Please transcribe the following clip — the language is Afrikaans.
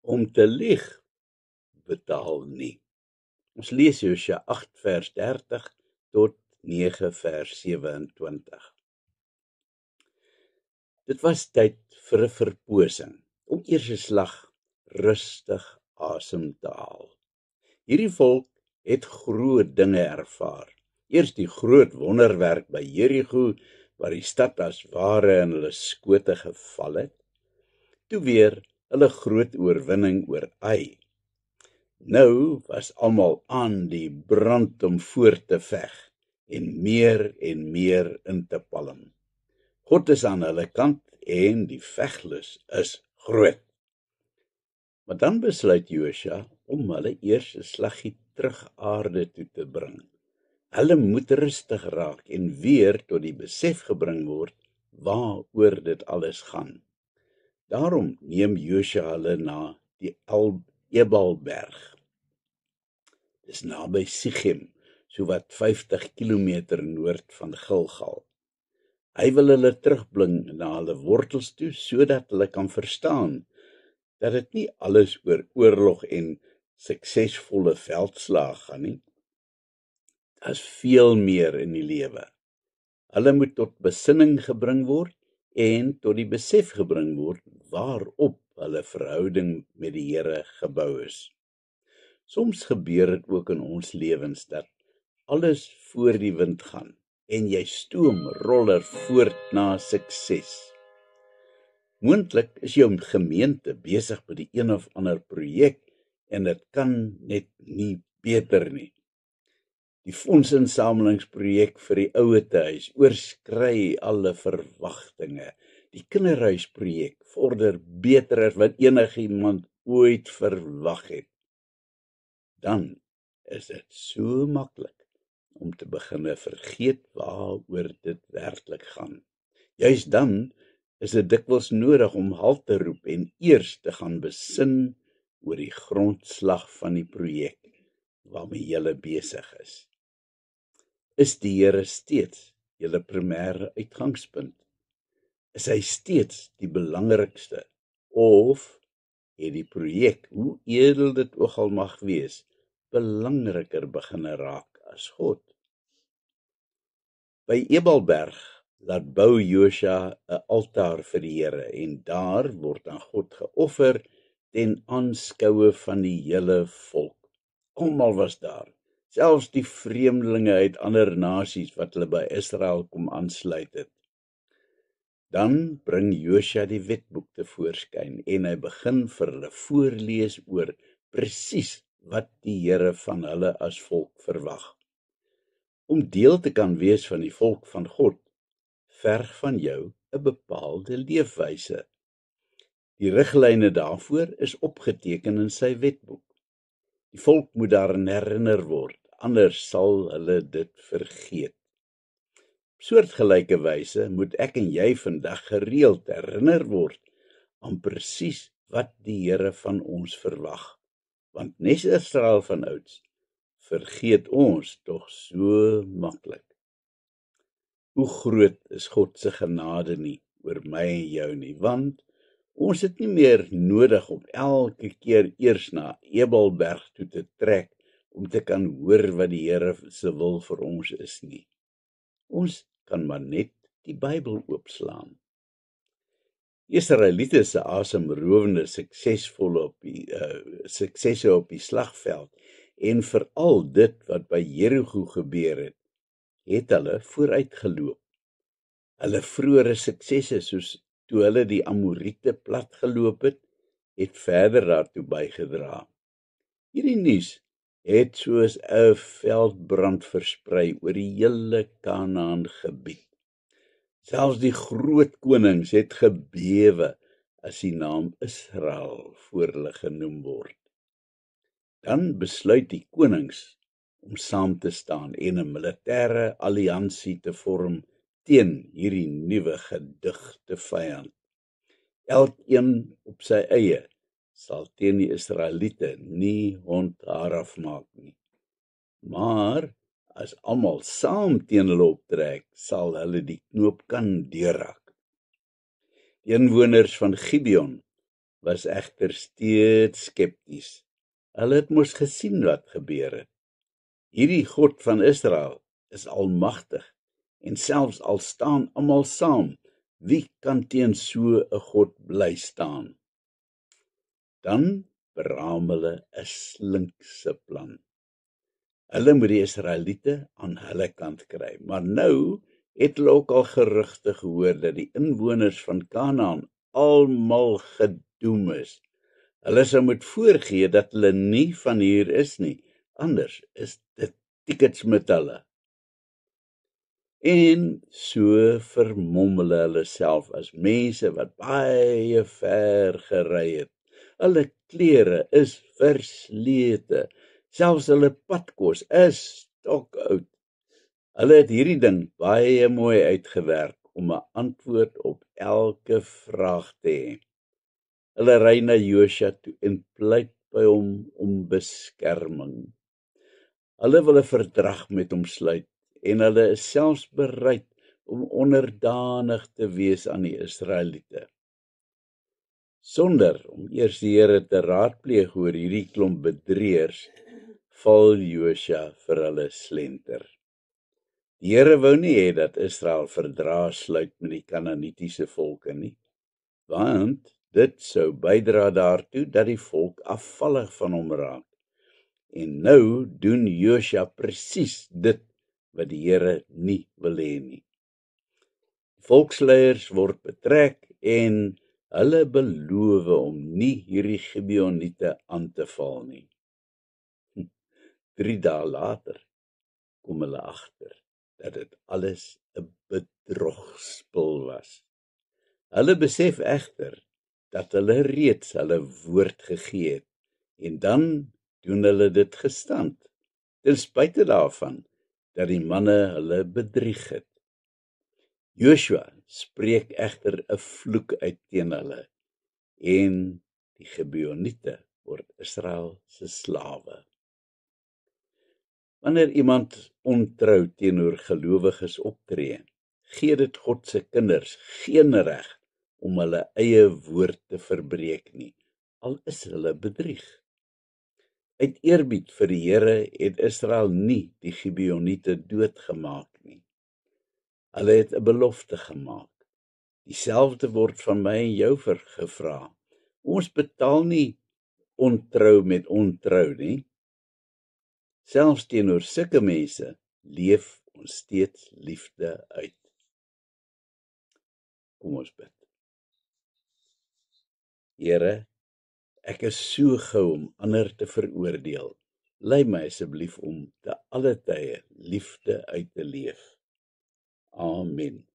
om te lieg betaal nie. Ons lees Josua 8 vers 30 tot 9 vers 27. Dit was tyd vir 'n verposing, om eers 'n slag rustig asem te haal. Hierdie volk het groot dinge ervaar. Eers die groot wonderwerk by Jerigo, waar die stad as ware in hulle skote geval het. Toe weer hulle groot oorwinning oor Ai. Nou was almal aan die brand om voort te veg en meer in te palm. God is aan hulle kant en die veglus is groot. Maar dan besluit Josua om hulle eers 'n slaggie terug aarde toe te bring. Hulle moet rustig raak en weer tot die besef gebring word waaroor dit alles gaan. Daarom neem Josua hulle na die Ebalberg. Dis naby Sichem, sowat 50 kilometer noord van Gilgal. Hy wil hulle terugbring na hulle wortels toe, sodat hulle kan verstaan dat dit nie alles oor oorlog en suksesvolle veldslae gaan nie. Daar's veel meer in die lewe. Hulle moet tot besinning gebring word en tot die besef gebring word waarop hulle verhouding met die Here gebou is. Soms gebeur dit ook in ons lewens dat alles voor die wind gaan en jy stoomroller voort na sukses. Moontlik is jou gemeente besig met die een of ander projek en dit kan net nie beter nie. Die fondsinsamelingsprojek vir die ouetehuis oorskry alle verwagtinge. Die kinderhuisprojek vorder beter as wat enigiemand ooit verwag het. Dan is dit so maklik om te begin vergeet waaroor dit werklik gaan. Juist dan is dit dikwels nodig om halt te roep en eers te gaan besin oor die grondslag van die projek waarmee jy besig is. Is die Here steeds julle primêre uitgangspunt? Is hy steeds die belangrikste? Of het die projek, hoe edel dit ook al mag wees, belangriker begin raak as God? By Ebalberg laat bou Josua 'n altaar vir die Here en daar word aan God geoffer ten aanskoue van die hele volk. Almal was daar, selfs die vreemdelinge uit ander nasies wat hulle by Israel kom aansluit het. Dan bring Josua die wetboek tevoorskyn en hy begin vir hulle voorlees oor presies wat die Here van hulle as volk verwag. Om deel te kan wees van die volk van God, verg van jou 'n bepaalde leefwyse. Die riglyne daarvoor is opgeteken in sy wetboek. Die volk moet daaraan herinner word, anders sal hulle dit vergeet. Op soortgelyke wyse moet ek en jy vandag gereeld herinner word aan presies wat die Here van ons verwag. Want nes Israel van ouds, vergeet ons tog so maklik. Hoe groot is God se genade nie oor my en jou nie, want ons het nie meer nodig om elke keer eers na Ebalberg toe te trek om te kan hoor wat die Here se wil vir ons is nie. Ons kan maar net die Bybel oopslaan. Israeliete se asemrowende suksesse op die slagveld en veral dit wat by Jerigo gebeur het hulle vooruitgeloop. Hulle vroeëre suksesse soos toe hulle die Amoriete platgeloop het verder daartoe bygedra. Hierdie nuus het soos 'n veldbrand versprei oor die hele Kanaan gebied. Selfs die groot konings het gebewe as die naam Israel voor hulle genoem word. Dan besluit die konings om saam te staan en 'n militêre alliansie te vorm teen hierdie nuwe gedigte vyand. Elkeen op sy eie sal teen die Israeliete nie hond haar afmaak nie. Maar as almal saam teen hulle optrek, sal hulle die knoop kan deurhak. Die inwoners van Gibeon was egter steeds skepties. Hulle het mos gesien wat gebeur het. Hierdie God van Israel is almagtig, en selfs al staan almal saam, wie kan teen so 'n God bly staan? Dan beraam hulle 'n slinkse plan. Hulle moet die Israeliete aan hulle kant kry, maar nou het hulle ook al gerugte gehoor dat die inwoners van Kanaan almal gedoem is. Hulle sou moet voorgee dat hulle nie van hier is nie, anders is dit tickets met hulle. En so vermom hulle self as mense wat baie ver gery het. Hulle klere is verslete, selfs hulle padkos is stokoud. Hulle het hierdie ding baie mooi uitgewerk om 'n antwoord op elke vraag te hê. Hulle ry na Josua toe en pleit by hom om beskerming. Hulle wil 'n verdrag met hom sluit en hulle is selfs bereid om onderdanig te wees aan die Israeliete. Sonder om eers die Here te raadpleeg oor hierdie klomp bedrieërs, val Josua vir hulle slenter. Die Here wou nie hê dat Israel verdrae sluit met die Kanaanitiese volke nie, want dit sou bydra daartoe dat die volk afvallig van hom raak. En nou doen Josua presies dit wat die Here nie wil hê nie. Die volksleiers word betrek en hulle beloof om nie hierdie Gibeoniete aan te val nie. 3 dae later kom hulle agter dat dit alles 'n bedrogspel was. Hulle besef egter dat hulle reeds hulle woord gegee het, en dan doen hulle dit gestand, ten spyte daarvan dat die manne hulle bedrieg het. Josua spreek egter 'n vloek uit teen hulle, en die Gibeoniete word Israel se slawe. Wanneer iemand ontrou teenoor gelowiges optree, gee dit God se kinders geen reg om hulle eie woord te verbreek nie, al is hulle bedrieg. Uit eerbied vir die Here het Israel nie die Gibeoniete doodgemaak nie. Hulle het 'n belofte gemaak. Dieselfde word van my en jou gevra. Ons betaal nie ontrou met ontrou nie. Selfs teenoor sulke mense leef ons steeds liefde uit. Kom ons bid. Here, ek is so gou om ander te veroordeel. Lei my asseblief om te alle tye liefde uit te leef. Amen.